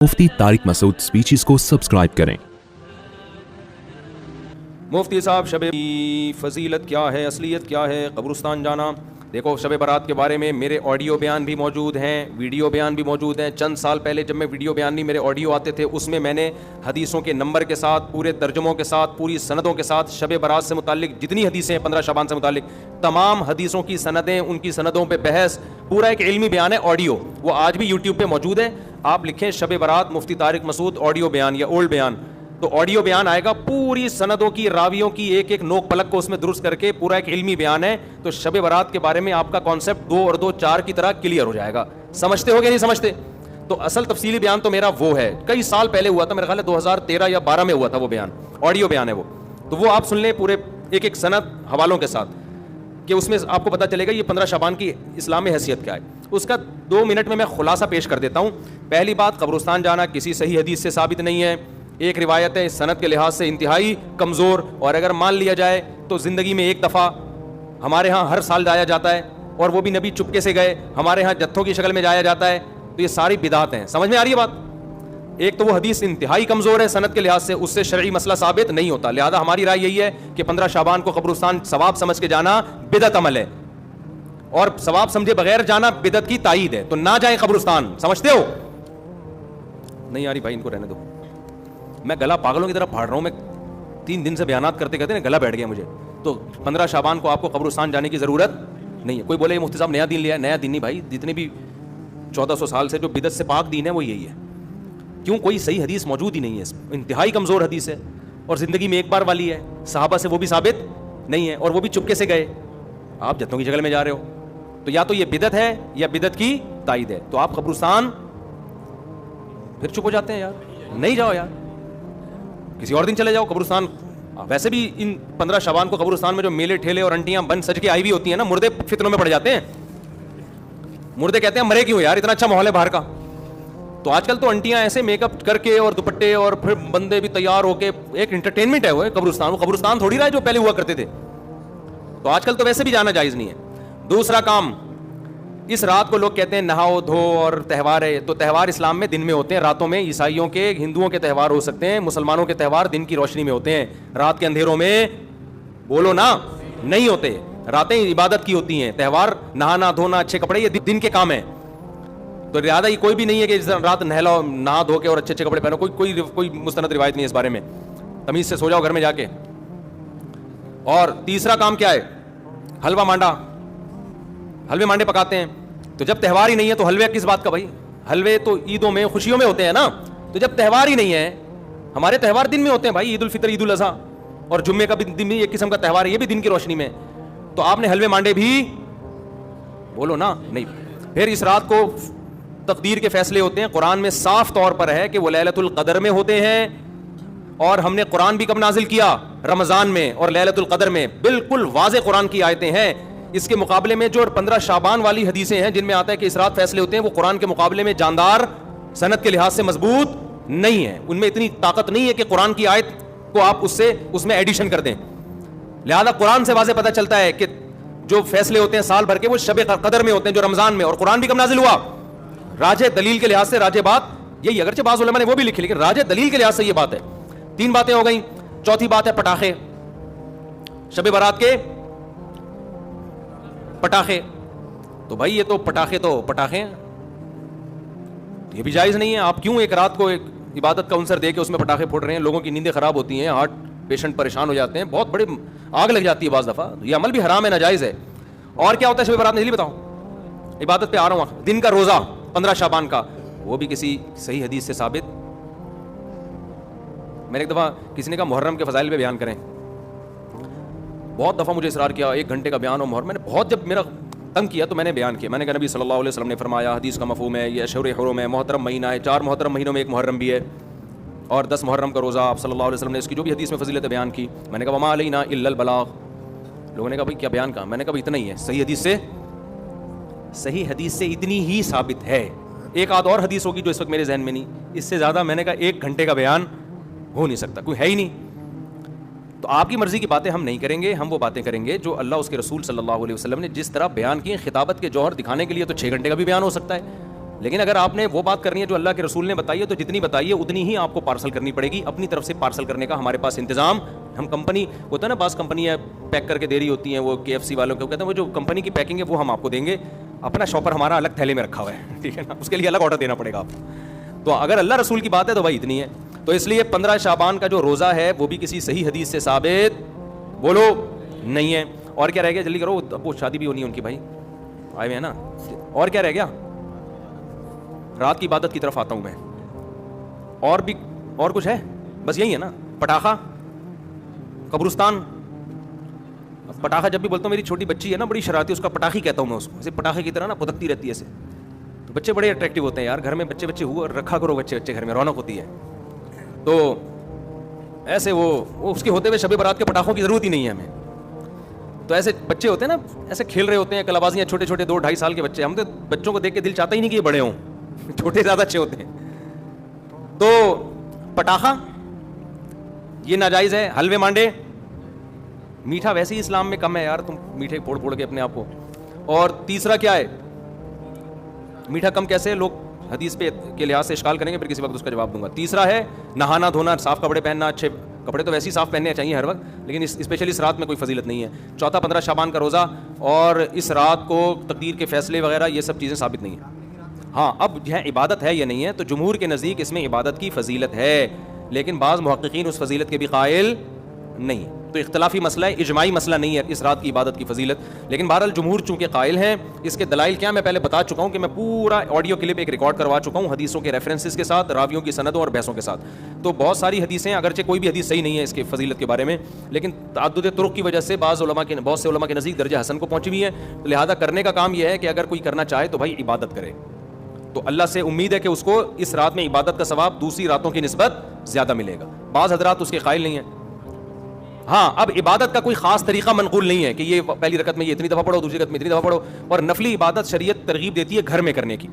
मुफ्ती Tariq Masood speeches को subscribe करें। मुफ्ती साहब शब की फ़जीलत क्या है, असलियत क्या है, कब्रिस्तान जाना। देखो, शब बारात के बारे में मेरे ऑडियो बयान भी मौजूद हैं, वीडियो बयान भी मौजूद हैं। चंद साल पहले जब मैं वीडियो बयान नहीं, मेरे ऑडियो आते थे, उसमें मैंने हदीसों के नंबर के साथ, पूरे तर्जुमों के साथ, पूरी सनदों के साथ शब बारात से मुतालिक जितनी हदीसें हैं 15 शाबान से मुतालिक तमाम हदीसों की सनदें, उनकी सनदों पे बहस, पूरा एक इल्मी बयान है ऑडियो। वो आज भी यूट्यूब पे मौजूद है। आप लिखें शब बारात मुफ्ती तारिक मसूद ऑडियो बयान या ओल्ड बयान, तो ऑडियो बयान आएगा। पूरी सनदों की, रावियों की एक एक नोक पलक को उसमें दुरुस्त करके पूरा एक इल्मी बयान है। तो शब बारात के बारे में आपका कॉन्सेप्ट 2 और 2 4 की तरह क्लियर हो जाएगा। समझते हो कि नहीं समझते? तो असल तफसीली बयान तो मेरा वो है, कई साल पहले हुआ था, मेरा ख्याल है 2013 या 12 में हुआ था वो बयान, ऑडियो बयान है वो। तो वो आप सुन लें पूरे एक एक सनद हवालों के साथ, कि उसमें आपको पता चलेगा ये 15 शाबान की इस्लाम में हैसियत क्या है। उसका 2 मिनट में मैं खुलासा पेश कर देता हूँ। पहली बात, कब्रिस्तान जाना किसी सही हदीस से साबित नहीं है। एक रिवायत है, सनद के लिहाज से इंतहाई कमज़ोर, और अगर मान लिया जाए तो ज़िंदगी में एक दफ़ा, हमारे यहाँ हर साल जाया जाता है, और वो भी नबी चुपके से गए, हमारे यहाँ जत्थों की शक्ल में जाया जाता है। तो ये सारी बिदात हैं। समझ में आ रही है बात? एक तो वो हदीस इंतहाई कमज़ोर है सनद के लिहाज से, उससे शरई मसला साबित नहीं होता। लिहाजा हमारी राय यही है कि 15 शाबान को कब्रिस्तान सवाब समझ के जाना बिदत अमल है, और सवाब समझे बगैर जाना बिदत की तायीद है। तो ना जाएं कब्रिस्तान। समझते हो? नहीं यार भाई, इनको रहने दो। मैं गला पागलों की तरह फाड़ रहा हूँ। मैं 3 दिन से बयानात करते करते ना गला बैठ गया मुझे। तो 15 शाबान को आपको कब्रिस्तान जाने की ज़रूरत नहीं है। कोई बोले मुफ्ती साहब नया दीन लिया है, नया दीन नहीं भाई। जितने भी 1400 साल से जो बिदत से पाक दीन है वो यही है। क्यों? कोई सही हदीस मौजूद ही नहीं है इसमें, इंतहाई कमज़ोर हदीस है, और ज़िंदगी में एक बार वाली है। सहाबा से वो भी साबित नहीं है, और वो भी चुपके से गए। आप जत्थों की शक्ल में जा रहे हो, तो या तो ये बिदत है या बिदत की तायीद है। तो आप कब्रिस्तान फिर चुप हो जाते हैं। यार नहीं जाओ यार, किसी और दिन चले जाओ कब्रिस्तान। वैसे भी इन 15 शाबान को कब्रिस्तान में जो मेले ठेले और अंटियां बन सज के आई हुई होती हैं ना, मुर्दे फितनों में पड़ जाते हैं। मुर्दे कहते हैं मरे क्यों यार, इतना अच्छा माहौल है बाहर का। तो आजकल तो अंटियां ऐसे मेकअप करके और दुपट्टे, और फिर बंदे भी तैयार होके, एक एंटरटेनमेंट है वो कब्रिस्तान। वो कब्रिस्तान थोड़ी रहा है जो पहले हुआ करते थे। तो आजकल तो वैसे भी जाना जायज़ नहीं है। दूसरा काम, इस रात को लोग कहते हैं नहाओ धो और त्यौहार है। तो त्यौहार इस्लाम में दिन में होते हैं, रातों में। ईसाइयों के, हिंदुओं के त्यौहार हो सकते हैं, मुसलमानों के त्यौहार दिन की रोशनी में होते हैं। रात के अंधेरों में बोलो ना, नहीं होते। रातें इबादत की होती हैं। त्यौहार, नहाना धोना, अच्छे कपड़े, ये दिन के काम है। तो लिहाजा ये कोई भी नहीं है कि रात नहलाओ, नहा धो के और अच्छे अच्छे कपड़े पहनो। कोई मुस्तनद रिवायत नहीं है इस बारे में। तमीज से सो जाओ घर में जाके। और तीसरा काम क्या है? हलवा मांडा, हलवे मांडे पकाते हैं। तो जब त्यौहार ही नहीं है तो हलवे किस बात का भाई? हलवे तो ईदों में, खुशियों में होते हैं ना। तो जब त्यौहार ही नहीं है, हमारे त्यौहार दिन में होते हैं भाई। ईद उल फितर, ईद उल अज़हा, और जुम्मे का भी दिन में एक किस्म का त्यौहार है, ये भी दिन की रोशनी में। तो आपने हलवे मांडे भी बोलो ना, नहीं। फिर इस रात को तकदीर के फैसले होते हैं। कुरान में साफ तौर पर है कि वो लैलतुल क़द्र में होते हैं, और हमने कुरान भी कब नाजिल किया? रमज़ान में और लैलतुल क़द्र में। बिल्कुल वाज़े कुरान की आयतें हैं। इसके मुकाबले में जो 15 शाबान वाली हदीसें हैं जिनमें आता है कि इस रात फैसले होते हैं, वो कुरान के मुकाबले में जानदार, सनद के लिहाज से मजबूत नहीं है। उनमें इतनी ताकत नहीं है कि कुरान की आयत को आप उसमें एडिशन कर दें। लिहाजा कुरान से वाज़े पता चलता है कि जो फैसले होते हैं साल भर के, वो शब क़द्र में होते हैं, जो रमज़ान में। और कुरान भी कब नाजिल हुआ? राजे दलील के लिहाज से राजे बात यही, अगरचे बाज़ उलमा ने वो भी लिखी, लेकिन राजे दलील के लिहाज से ये बात है। 3 बातें हो गई। चौथी बात है पटाखे। शब बारात के पटाखे, तो भाई ये तो पटाखे हैं, ये भी जायज़ नहीं है। आप क्यों एक रात को एक इबादत का अवसर दे के उसमें पटाखे फोड़ रहे हैं? लोगों की नींदें खराब होती हैं, हार्ट पेशेंट परेशान हो जाते हैं, बहुत बड़े आग लग जाती है बाज़ दफ़ा। ये अमल भी हराम है, नाजायज़ है। और क्या होता है शब बारात में, बताओ। इबादत पे आ रहा हूँ, दिन का रोज़ा 15 शाबान का, वो भी किसी सही हदीस से साबित। मैंने एक दफ़ा किसी ने कहा मुहर्रम के फ़ज़ाइल पे बयान करें। बहुत दफ़ा मुझे इसरार किया 1 घंटे का बयान हो मुहर्रम। मैंने बहुत, जब मेरा तंग किया तो मैंने बयान किया। मैंने कहा नबी सल्लल्लाहु अलैहि वसल्लम ने फरमाया, हदीस का मफ़हूम है, ये अशहुर हुरुम है, मोहतरम महीना है, 4 मोहतरम महीनों में एक मुहर्रम भी है, और 10 मुहर्रम का रोज़ा। आप सल्लल्लाहु अलैहि वसल्लम ने इसकी जो भी हदीस में फजीलत बयान की। मैंने कहा वमा अलैना इल्लल बलाग। लोगों ने कहा भाई क्या बयान कहा? मैंने कहा इतना ही है, सही हदीस से इतनी ही साबित है। एक आध और हदीस होगी जो इस वक्त मेरे जहन में नहीं, इससे ज़्यादा मैंने कहा 1 घंटे का बयान हो नहीं सकता, कोई है ही नहीं। तो आपकी मर्जी की बातें हम नहीं करेंगे, हम वो बातें करेंगे जो अल्लाह उसके रसूल सल्लल्लाहु अलैहि वसल्लम ने जिस तरह बयान की। खिताबत के जौहर दिखाने के लिए तो 6 घंटे का भी बयान हो सकता है, لیکن اگر آپ نے وہ بات کرنی ہے جو اللہ کے رسول نے بتائی ہے تو جتنی بتائی ہے اتنی ہی آپ کو پارسل کرنی پڑے گی. اپنی طرف سے پارسل کرنے کا ہمارے پاس انتظام, ہم کمپنی ہوتا ہے نا, بعض کمپنیاں پیک کر کے دے رہی ہوتی ہیں, وہ KFC والوں کو کہتے ہیں وہ جو کمپنی کی پیکنگ ہے وہ ہم آپ کو دیں گے, اپنا شاپر ہمارا الگ تھیلے میں رکھا ہوا ہے, ٹھیک ہے نا, اس کے لیے الگ آرڈر دینا پڑے گا آپ کو. تو اگر اللہ رسول کی بات ہے تو بھائی اتنی ہے. تو اس لیے 15 شعبان کا جو روزہ ہے وہ بھی کسی صحیح حدیث سے ثابت بولو نہیں ہے. اور کیا رہ گیا, جلدی کرو, وہ شادی بھی ہونی ہے ان کی, بھائی آئے ہوئے ہیں نا. اور کیا رہ گیا, رات کی عبادت کی طرف آتا ہوں میں. اور کچھ ہے, بس یہی ہے نا. پٹاخہ, قبرستان. پٹاخہ جب بھی بولتا ہوں, میری چھوٹی بچی ہے نا بڑی شرارتی, اس کا پٹاخی کہتا ہوں میں اس کو, ایسے پٹاخے کی طرح نا پھدکتی رہتی ہے ایسے. تو بچے بڑے اٹریکٹیو ہوتے ہیں یار, گھر میں بچے ہوا رکھا کرو, بچے گھر میں رونق ہوتی ہے. تو ایسے وہ اس کے ہوتے ہوئے شب برات کے پٹاخوں کی ضرورت ہی نہیں ہے ہمیں. تو ایسے بچے ہوتے ہیں نا, ایسے کھیل رہے ہوتے ہیں, کلابازیاں, چھوٹے 2-2.5 سال کے بچے. ہم تو بچوں کو دیکھ کے دل چاہتا ہی نہیں کہ یہ بڑے ہوں, چھوٹے زیادہ اچھے ہوتے ہیں. تو پٹاخہ یہ ناجائز ہے. حلوے مانڈے, میٹھا ویسے ہی اسلام میں کم ہے یار, تم میٹھے پھوڑ کے اپنے آپ کو. اور تیسرا کیا ہے, میٹھا کم کیسے, لوگ حدیث پہ کے لحاظ سے اشکال کریں گے, پھر کسی وقت اس کا جواب دوں گا. تیسرا ہے نہانا دھونا, صاف کپڑے پہننا. اچھے کپڑے تو ویسے ہی صاف پہننے چاہیے ہر وقت, لیکن اسپیشلی اس رات میں کوئی فضیلت نہیں ہے. چوتھا 15 شعبان کا روزہ, اور اس رات کو تقدیر کے فیصلے وغیرہ یہ سب چیزیں ثابت نہیں ہیں. ہاں اب یہ عبادت ہے یا نہیں ہے, تو جمہور کے نزدیک اس میں عبادت کی فضیلت ہے, لیکن بعض محققین اس فضیلت کے بھی قائل نہیں. تو اختلافی مسئلہ ہے, اجماعی مسئلہ نہیں ہے اس رات کی عبادت کی فضیلت. لیکن بہرحال جمہور چونکہ قائل ہیں, اس کے دلائل کیا میں پہلے بتا چکا ہوں کہ میں پورا آڈیو کلپ ایک ریکارڈ کروا چکا ہوں حدیثوں کے ریفرنسز کے ساتھ, راویوں کی سندوں اور بحثوں کے ساتھ. تو بہت ساری حدیثیں, اگرچہ کوئی بھی حدیث صحیح نہیں ہے اس کے فضیلت کے بارے میں, لیکن تعدد طرق کی وجہ سے بہت سے علماء کے نزدیک درجہ حسن کو پہنچی ہوئی ہے. تو لہذا کرنے کا کام یہ ہے کہ اگر کوئی کرنا چاہے تو بھائی عبادت کرے, تو اللہ سے امید ہے کہ اس کو اس رات میں عبادت کا ثواب دوسری راتوں کی نسبت زیادہ ملے گا. بعض حضرات اس کے قائل نہیں ہیں. ہاں اب عبادت کا کوئی خاص طریقہ منقول نہیں ہے کہ یہ پہلی رکعت میں یہ اتنی دفعہ پڑھو, دوسری رکعت میں اتنی دفعہ پڑھو. اور نفلی عبادت شریعت ترغیب دیتی ہے گھر میں کرنے کی.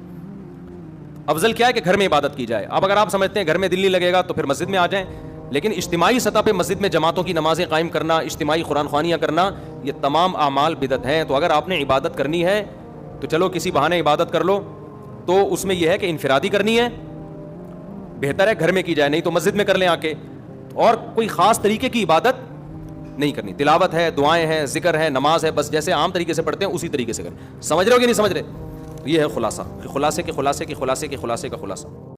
افضل کیا ہے کہ گھر میں عبادت کی جائے. اب اگر آپ سمجھتے ہیں گھر میں دل نہیں لگے گا تو پھر مسجد میں آ جائیں, لیکن اجتماعی سطح پہ مسجد میں جماعتوں کی نمازیں قائم کرنا, اجتماعی قرآن خوانیاں کرنا, یہ تمام اعمال بدعت ہیں. تو اگر آپ نے عبادت کرنی ہے تو چلو کسی بہانے عبادت کر لو, تو اس میں یہ ہے کہ انفرادی کرنی ہے, بہتر ہے گھر میں کی جائے, نہیں تو مسجد میں کر لیں آ کے. اور کوئی خاص طریقے کی عبادت نہیں کرنی. تلاوت ہے, دعائیں ہیں, ذکر ہے, نماز ہے, بس جیسے عام طریقے سے پڑھتے ہیں اسی طریقے سے کریں. سمجھ رہے ہو کہ نہیں سمجھ رہے؟ یہ ہے خلاصہ, خلاصے کا خلاصہ.